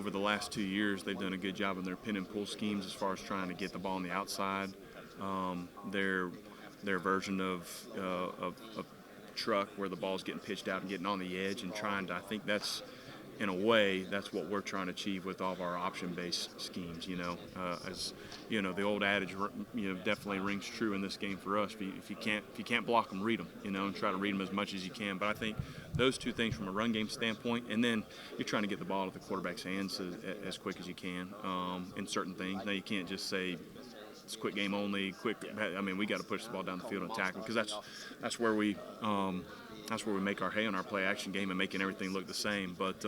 over the last 2 years, they've done a good job in their pin and pull schemes as far as trying to get the ball on the outside. Their version of truck where the ball's getting pitched out and getting on the edge and trying to, I think that's, in a way, that's what we're trying to achieve with all of our option-based schemes. As you know, the old adage, definitely rings true in this game for us. If you can't block them, read them. And try to read them as much as you can. But I think those two things from a run game standpoint, and then you're trying to get the ball to the quarterback's hands as quick as you can in certain things. Now you can't just say it's quick game only. I mean, we got to push the ball down the field and tackle because that's where we. That's where we make our hay on our play-action game and making everything look the same. But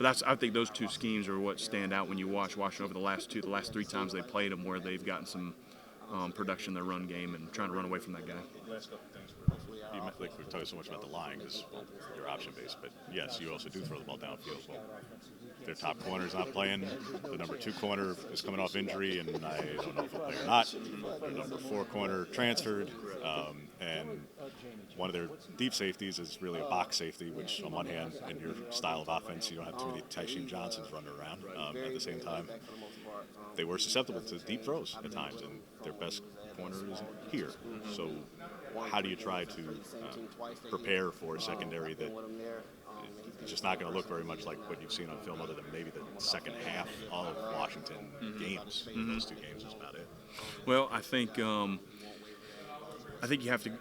I think those two schemes are what stand out when you watch over the last 3 times they played them, where they've gotten some production in their run game and trying to run away from that guy. Last couple things. We've talked so much about the line because you're option-based, but yes, you also do throw the ball downfield. Well, their top corner's not playing. The number 2 corner is coming off injury, and I don't know if he'll play or not. The number 4 corner transferred, and one of their deep safeties is really a box safety, which on one hand, in your style of offense, you don't have too many Tysheem Johnsons running around. At the same time, they were susceptible to deep throws at times, and their best corner isn't here. So how do you try to prepare for a secondary that is just not going to look very much like what you've seen on film, other than maybe the second half of Washington games? Those 2 games is about it. Well, I think you have to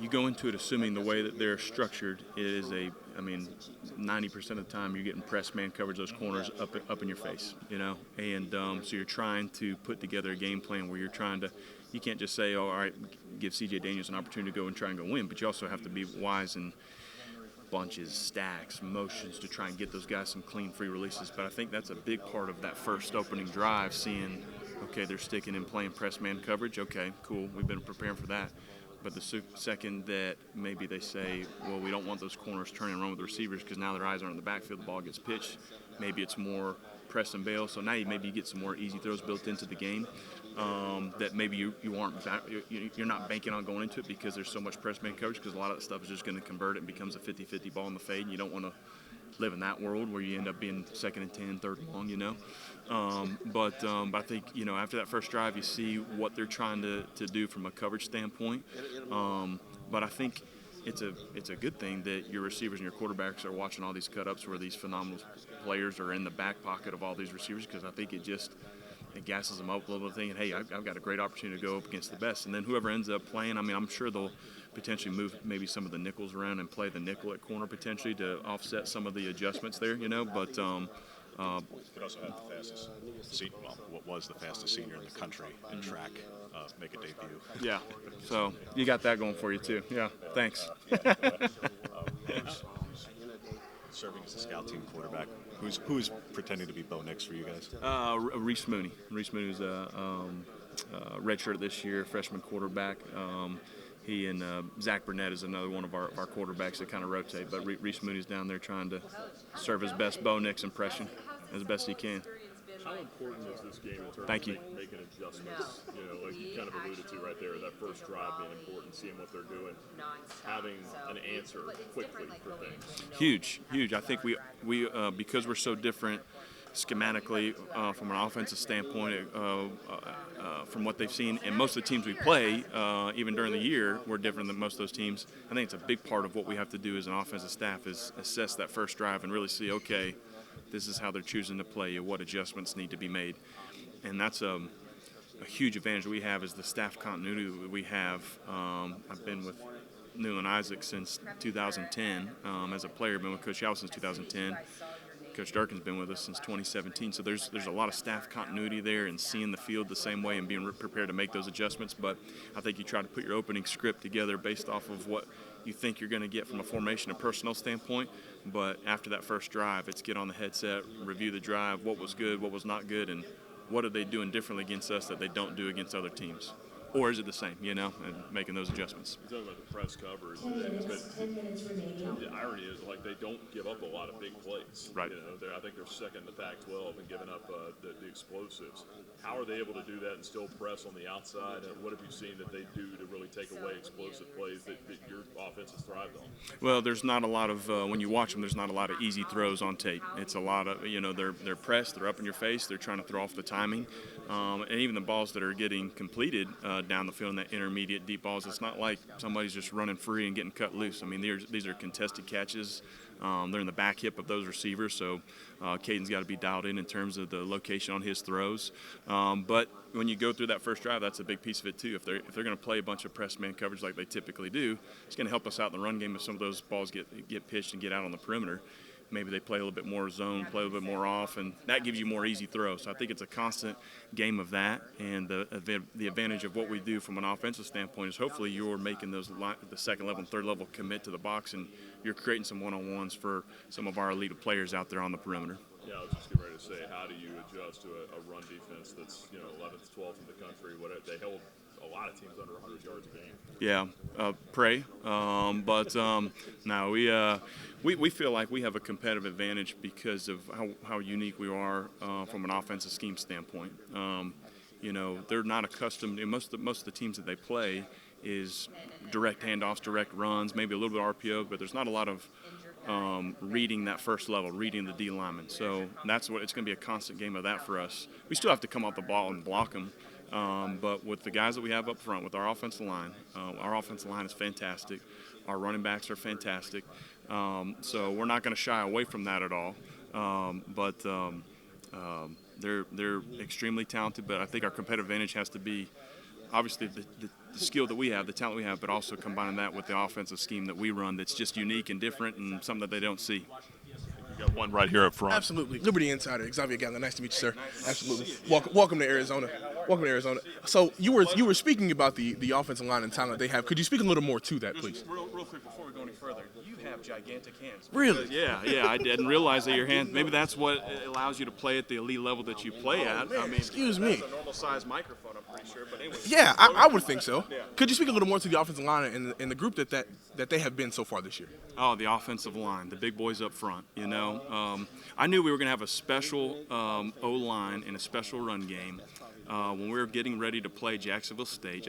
you go into it assuming the way that they're structured is 90% of the time you're getting press man coverage, those corners up in your face, and so you're trying to put together a game plan where you can't just say, oh, all right, give C.J. Daniels an opportunity to go and try and go win, but you also have to be wise in bunches, stacks, motions to try and get those guys some clean free releases. But I think that's a big part of that first opening drive, seeing, okay, they're sticking and playing press man coverage. Okay, cool, we've been preparing for that. But the second that maybe they say, well, we don't want those corners turning and run with the receivers because now their eyes are in the backfield, the ball gets pitched, maybe it's more press and bail. So now maybe you get some more easy throws built into the game that maybe you're not banking on going into it because there's so much press man coverage, because a lot of that stuff is just going to convert it and becomes a 50-50 ball in the fade, and you don't want to live in that world where you end up being 2nd and 10, 3rd and long, But I think, after that first drive, you see what they're trying to do from a coverage standpoint. But I think it's a good thing that your receivers and your quarterbacks are watching all these cut-ups where these phenomenal players are in the back pocket of all these receivers, because I think it gasses them up a little bit, thinking, hey, I've got a great opportunity to go up against the best. And then whoever ends up playing, I'm sure they'll potentially move maybe some of the nickels around and play the nickel at corner potentially to offset some of the adjustments there, But could also have the fastest what was the fastest senior in the country in track make a debut. Yeah, so you got that going for you too. Yeah, thanks. Serving as a scout team quarterback, who's pretending to be Bo Nix for you guys? Reese Mooney. Reese Mooney's a redshirt this year, freshman quarterback. He and Zach Burnett is another one of our quarterbacks that kind of rotate. But Reese Mooney's down there trying to serve his best Bo Nix impression as best he can. How important is this game in terms Thank you. of making adjustments? Like you kind of alluded to right there, that first drive being important, seeing what they're doing, having an answer quickly for things. Huge. I think we because we're so different schematically from an offensive standpoint from what they've seen, and most of the teams we play, even during the year, we're different than most of those teams. I think it's a big part of what we have to do as an offensive staff is assess that first drive and really see, okay, this is how they're choosing to play, what adjustments need to be made. And that's a huge advantage we have, is the staff continuity that we have. I've been with Newland Isaac since 2010 as a player, been with Coach Howe since 2010. Coach Durkin's been with us since 2017, so there's a lot of staff continuity there and seeing the field the same way and being prepared to make those adjustments. But I think you try to put your opening script together based off of what you think you're going to get from a formation and personnel standpoint. But after that first drive, it's get on the headset, review the drive, what was good, what was not good, and what are they doing differently against us that they don't do against other teams. or is it the same? You know, and making those adjustments. You're talking about the press coverage, but the irony is like they don't give up a lot of big plays. Right. You know, I think they're second in the Pac-12 and giving up the explosives. How are they able to do that and still press on the outside? And what have you seen that they do to really take away explosive plays that your offense has thrived on? Well, there's not a lot of when you watch them. There's not a lot of easy throws on tape. It's a lot of they're pressed, they're up in your face, they're trying to throw off the timing, and even the balls that are getting completed down the field in that intermediate deep balls. It's not like somebody's just running free and getting cut loose. I mean, these are contested catches. They're in the back hip of those receivers, so Caden's got to be dialed in terms of the location on his throws. But when you go through that first drive, that's a big piece of it too. If they're going to play a bunch of press man coverage like they typically do, it's going to help us out in the run game if some of those balls get pitched and get out on the perimeter. Maybe they play a little bit more zone, play a little bit more off, and that gives you more easy throws. So I think it's a constant game of that, and the advantage of what we do from an offensive standpoint is hopefully you're making the second level and third level commit to the box, and you're creating some one-on-ones for some of our elite players out there on the perimeter. Yeah, I was just getting ready to say, how do you adjust to a run defense that's 11th, 12th in the country? They held a lot of teams under 100 yards a game. Yeah, pray. No, we feel like we have a competitive advantage because of how unique we are from an offensive scheme standpoint. They're not accustomed. Most of the teams that they play is direct handoffs, direct runs, maybe a little bit of RPO, but there's not a lot of reading that first level, reading the D lineman. So that's what it's going to be a constant game of that for us. We still have to come off the ball and block them. But with the guys that we have up front, with our offensive line is fantastic. Our running backs are fantastic. So we're not going to shy away from that at all. They're extremely talented, but I think our competitive advantage has to be obviously the skill that we have, the talent we have, but also combining that with the offensive scheme that we run that's just unique and different and something that they don't see. You got one right here up front. Absolutely. Liberty Insider, Xavier Gatlin. Nice to meet you, sir. Absolutely. Welcome to Arizona. Welcome to Arizona. So you were speaking about the offensive line and talent they have. Could you speak a little more to that, please? Real quick before we go any further, you have gigantic hands. Really? Yeah. I didn't realize that your hands. Maybe that's what allows you to play at the elite level that you play at. Man, I mean, excuse me. That's a normal size microphone, I'm pretty sure. But anyway. Yeah, I would think so. Yeah. Could you speak a little more to the offensive line and the group that they have been so far this year? Oh, the offensive line, the big boys up front. I knew we were going to have a special O-line and a special run game when we were getting ready to play Jacksonville State.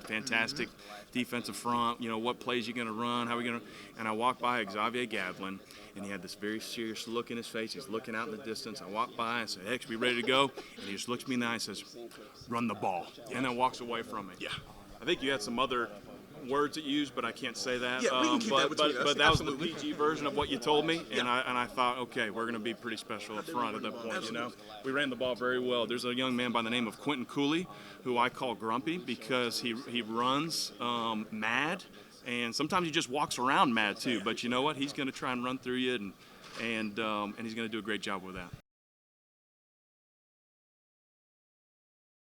Fantastic defensive front. What plays you going to run? How are we going to? And I walked by Xavier Gatlin, and he had this very serious look in his face. He's looking out in the distance. I walked by and said, "X, we ready to go?" And he just looks me in the eye and says, "Run the ball," and then walks away from it. Yeah. I think you had some other words that you used, but I can't say that. Yeah, we can keep that between us. But that Absolutely. was the PG version of what you told me, and Yeah. I thought, okay, we're going to be pretty special up front at that point. We ran the ball very well. There's a young man by the name of Quentin Cooley, who I call Grumpy because he runs mad, and sometimes he just walks around mad too. But you know what? He's going to try and run through you, and he's going to do a great job with that.